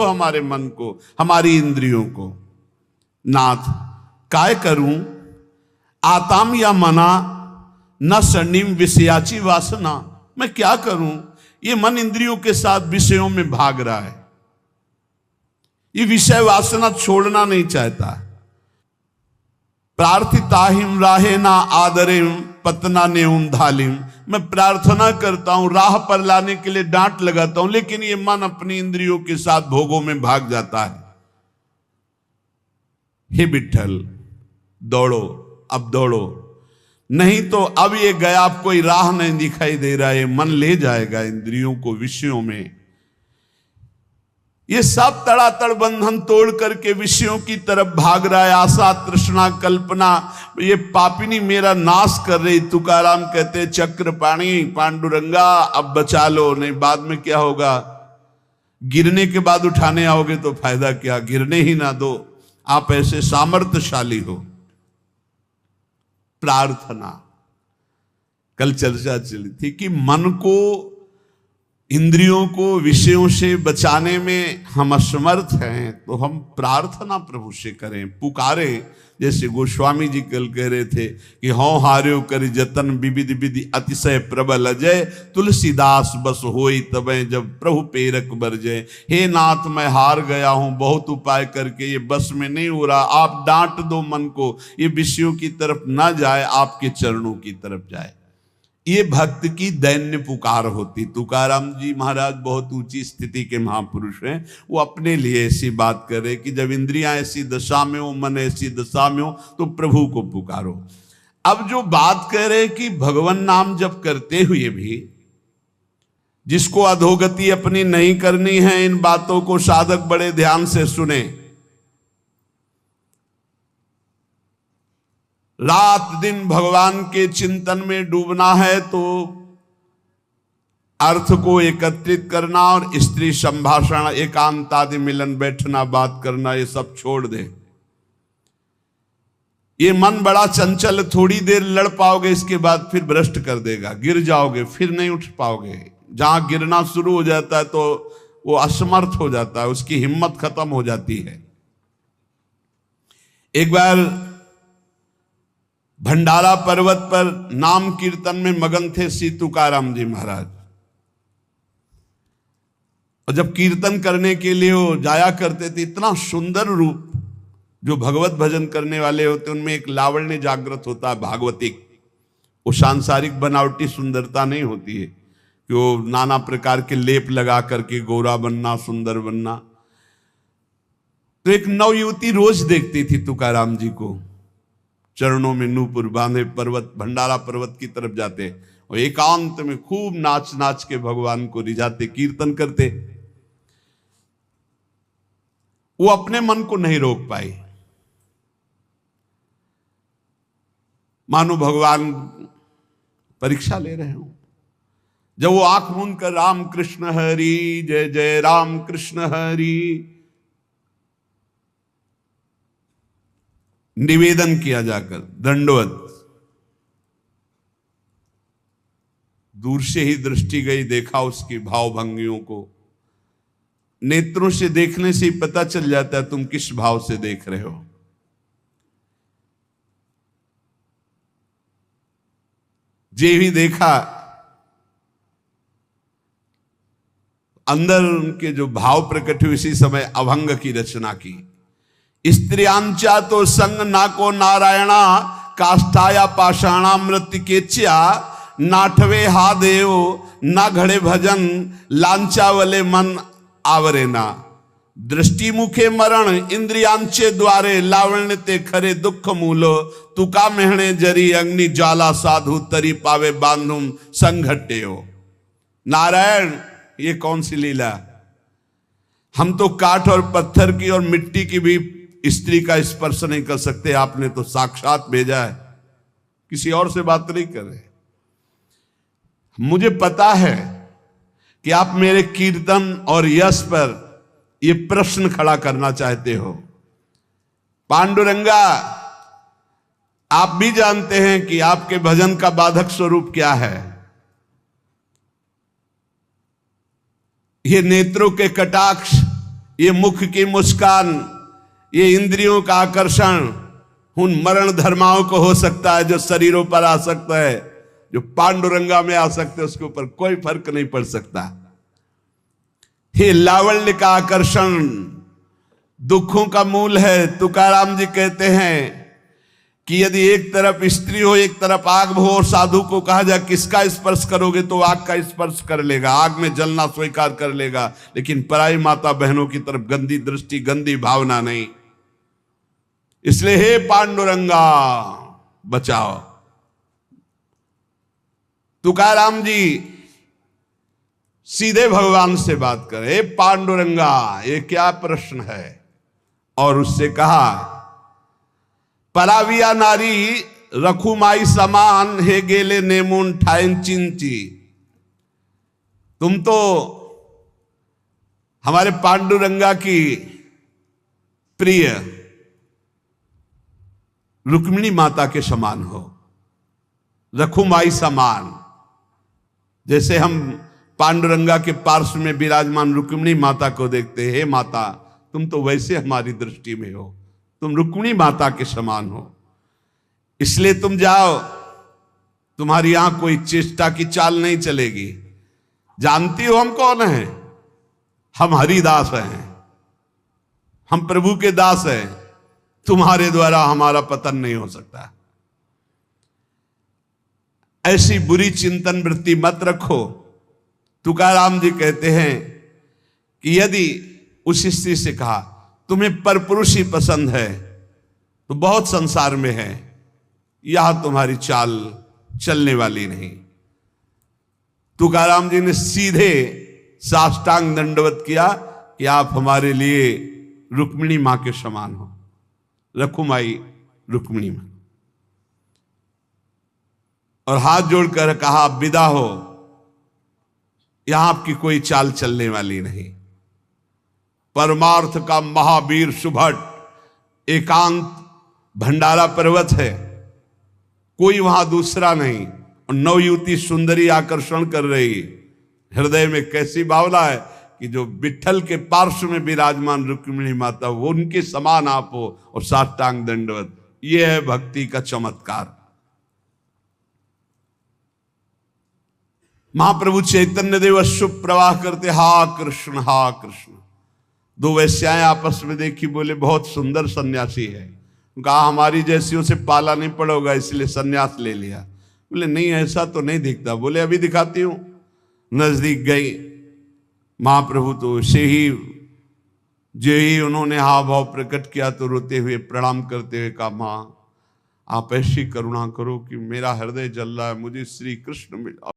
हमारे मन को, हमारी इंद्रियों को। नाथ काय करूं आताम या मना न स्वर्णिम विषयाची वासना। मैं क्या करूं, ये मन इंद्रियों के साथ विषयों में भाग रहा है, ये विषय वासना छोड़ना नहीं चाहता। प्रार्थिताहिम राहे ना आदरिम पतना ने धालिम। मैं प्रार्थना करता हूं, राह पर लाने के लिए डांट लगाता हूं, लेकिन ये मन अपनी इंद्रियों के साथ भोगों में भाग जाता है। हे विठ्ठल दौड़ो, अब दौड़ो, नहीं तो अब ये गया, अब कोई राह नहीं दिखाई दे रहा है, मन ले जाएगा इंद्रियों को विषयों में। ये सब तड़ातड़ बंधन तोड़ करके विषयों की तरफ भाग रहा है। आशा तृष्णा कल्पना ये पापिनी मेरा नाश कर रही। तुकाराम कहते चक्रपाणी पांडुरंगा अब बचा लो, नहीं बाद में क्या होगा, गिरने के बाद उठाने आओगे तो फायदा क्या, गिरने ही ना दो, आप ऐसे सामर्थ्यशाली हो। प्रार्थना, कल चर्चा चली थी कि मन को, इंद्रियों को विषयों से बचाने में हम असमर्थ हैं, तो हम प्रार्थना प्रभु से करें, पुकारें। जैसे गोस्वामी जी कल कह रहे थे कि हौ हार्यो कर जतन विविध विधि अतिशय प्रबल अजय, तुलसीदास बस होई तबे जब प्रभु पेरक बरजय। हे नाथ मैं हार गया हूं, बहुत उपाय करके ये बस में नहीं हो रहा, आप डांट दो मन को, ये विषयों की तरफ ना जाए, आपके चरणों की तरफ जाए। ये भक्त की दैन्य पुकार होती। तुकाराम जी महाराज बहुत ऊंची स्थिति के महापुरुष हैं, वो अपने लिए ऐसी बात करे कि जब इंद्रियां ऐसी दशा में हो, मन ऐसी दशा में हो, तो प्रभु को पुकारो। अब जो बात कह रहे कि भगवान नाम जप करते हुए भी जिसको अधोगति अपनी नहीं करनी है, इन बातों को साधक बड़े ध्यान से सुने। रात दिन भगवान के चिंतन में डूबना है तो अर्थ को एकत्रित करना और स्त्री संभाषण, एकांत आदि मिलन, बैठना, बात करना, ये सब छोड़ दे। ये मन बड़ा चंचल, थोड़ी देर लड़ पाओगे, इसके बाद फिर भ्रष्ट कर देगा, गिर जाओगे, फिर नहीं उठ पाओगे। जहां गिरना शुरू हो जाता है तो वो असमर्थ हो जाता है, उसकी हिम्मत खत्म हो जाती है। एक बार भंडारा पर्वत पर नाम कीर्तन में मगन थे श्री तुकाराम जी महाराज, और जब कीर्तन करने के लिए वो जाया करते थे, इतना सुंदर रूप, जो भगवत भजन करने वाले होते उनमें एक लावण्य जागृत होता है, भागवतिक। वो सांसारिक बनावटी सुंदरता नहीं होती है कि वो नाना प्रकार के लेप लगा करके गोरा बनना, सुंदर बनना। तो एक नवयुवती रोज देखती थी तुकाराम जी को, चरणों में नूपुर बांधे पर्वत, भंडारा पर्वत की तरफ जाते और एकांत में खूब नाच नाच के भगवान को रिझाते, कीर्तन करते। वो अपने मन को नहीं रोक पाई, मानो भगवान परीक्षा ले रहे हो। जब वो आंख मूंद कर राम कृष्ण हरि जय जय राम कृष्ण हरि निवेदन किया जाकर, दंडवत, दूर से ही दृष्टि गई, देखा उसकी भाव भंगियों को। नेत्रों से देखने से ही पता चल जाता है तुम किस भाव से देख रहे हो। जे भी देखा, अंदर उनके जो भाव प्रकट हुए, इसी समय अभंग की रचना की। स्त्रियांचा तो संग नाको नारायणा, काष्ठाया पाषाणा मृतिकेच्या, नाठवे हा देव ना घड़े भजन, लांचावले मन आवरेना। दृष्टि मुखे मरण इंद्रियांचे द्वारे, लावण्य ते खरे दुख मूल, तुका मेहणे जरी अग्नि ज्वाला, साधु तरी पावे बांधुम संघट्टे हो। नारायण, ये कौन सी लीला, हम तो काठ और पत्थर की और मिट्टी की भी स्त्री का स्पर्श नहीं कर सकते, आपने तो साक्षात भेजा है, किसी और से बात नहीं कर रहे। मुझे पता है कि आप मेरे कीर्तन और यश पर ये प्रश्न खड़ा करना चाहते हो। पांडुरंगा, आप भी जानते हैं कि आपके भजन का बाधक स्वरूप क्या है। ये नेत्रों के कटाक्ष, ये मुख की मुस्कान, ये इंद्रियों का आकर्षण उन मरण धर्माओं को हो सकता है जो शरीरों पर आ सकता है, जो पांडुरंगा में आ सकते हैं उसके ऊपर कोई फर्क नहीं पड़ सकता। ये लावण्य का आकर्षण दुखों का मूल है। तुकाराम जी कहते हैं कि यदि एक तरफ स्त्री हो एक तरफ आग हो और साधु को कहा जाए किसका स्पर्श करोगे तो आग का स्पर्श कर लेगा, आग में जलना स्वीकार कर लेगा, लेकिन पराई माता बहनों की तरफ गंदी दृष्टि, गंदी भावना नहीं। इसलिए हे पांडुरंगा बचाओ। तुकाराम जी सीधे भगवान से बात करे, पांडुरंगा ये क्या प्रश्न है। और उससे कहा, पराविया नारी रखुमाई समान हे गेले नेमुन ठाइन चिंची। तुम तो हमारे पांडुरंगा की प्रिय रुक्मिणी माता के समान हो, रखुमाई समान। जैसे हम पांडुरंगा के पार्श्व में विराजमान रुक्मिणी माता को देखते हैं, हे माता तुम तो वैसे हमारी दृष्टि में हो, तुम रुक्मिणी माता के समान हो। इसलिए तुम जाओ, तुम्हारी यहां कोई चेष्टा की चाल नहीं चलेगी। जानती हो हम कौन हैं? हम हरिदास हैं, हम प्रभु के दास हैं। तुम्हारे द्वारा हमारा पतन नहीं हो सकता। ऐसी बुरी चिंतन वृत्ति मत रखो। तुकाराम जी कहते हैं कि यदि उस स्त्री से कहा तुम्हें परपुरुष ही पसंद है तो बहुत संसार में है, यह तुम्हारी चाल चलने वाली नहीं। तुकाराम जी ने सीधे साष्टांग दंडवत किया कि आप हमारे लिए रुक्मिणी मां के समान हो, रखुमाई रुक्मिणी मां। और हाथ जोड़कर कहा विदा हो, यहां आपकी कोई चाल चलने वाली नहीं। परमार्थ का महावीर सुभट एकांत भंडारा पर्वत है, कोई वहां दूसरा नहीं। और नवयुवती सुंदरी आकर्षण कर रही, हृदय में कैसी भावना है कि जो विठल के पार्श्व में विराजमान रुक्मिणी माता वो उनके समान आप हो और साष्टांग दंडवत। ये है भक्ति का चमत्कार। महाप्रभु चैतन्य देव अश्रु प्रवाह करते, हा कृष्ण हा कृष्ण। दो वैश्याएं आपस में देखी, बोले बहुत सुंदर सन्यासी है। कहा हमारी जैसियों से पाला नहीं पड़ोगा इसलिए सन्यास ले लिया। बोले नहीं ऐसा तो नहीं दिखता। बोले अभी दिखाती हूं। नजदीक गई, महाप्रभु तो से ही जो ही उन्होंने हाव भाव प्रकट किया तो रोते हुए प्रणाम करते हुए कहा, मां आप ऐसी करुणा करो कि मेरा हृदय जल रहा है, मुझे श्री कृष्ण मिला।